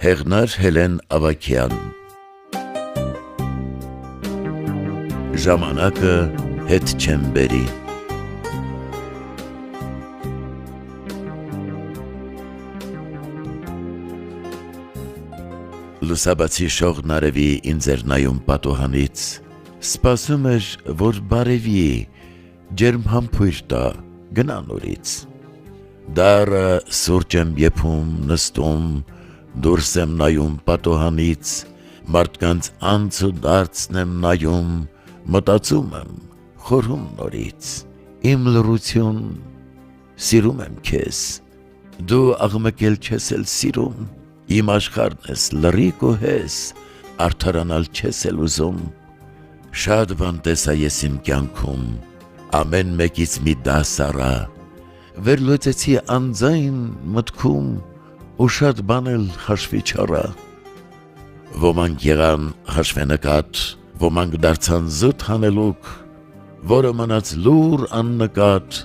Հեղնար Հելեն Ավագյան Ժամանակը հետ չեմ բերի Լուսաբացի շողն արևի ինձ էր նայում պատուհանից, սպասում էր, որ բարևի, ջերմ համբույր տա, գնա նորից։ Դառը սուրճ եմ եփում, նստում, դուրս եմ նայում պատուհանից, մարդկանց անց ու դարձն եմ նայում, մտածում եմ, խորհում նորից։ Իմ լռություն, սիրում եմ քեզ, դու աղմկել չես էլ սիրում, իմ աշխարհն ես լռիկ ու հես, արդարանալ չես էլ ուզում, շատ բան տեսա ես իմ կյանքում, ամեն մեկից մի դաս առա, վերլուծեցի անձայն մտքում ու շատ բան էլ հաշվի չառա։ Ոմանք եղան հաշվենկատ, ոմանք դարձան զուտ հանելուկ, որը մնաց լուռ աննկատ,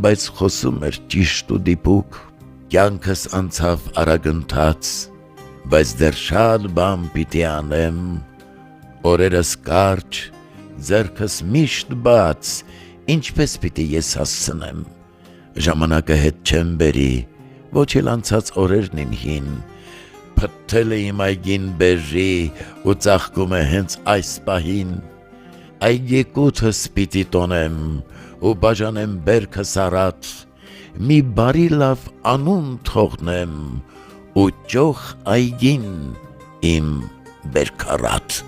բայց խոսում էր ճիշտ ու դիպուկ։ Կյանքս անցավ արագընթաց, բայց դեռ շատ բան պիտի անեմ, օրերս կարճ, ձեռքս միշտ բաց, ինչպես պիտի ես հասցնեմ։ Ժամանակը հետ չեմ բերի, ոչ էլ անցած օրերն իմ հին, փթթել է իմ այգին բերրի ու ծաղկում է հենց այս պահին։ Այգեկութս պիտի տոնեմ ու բաժանեմ բերքս առատ, մի բարի լավ անուն թողնեմ ու ճոխ այգին իմ բերքառատ։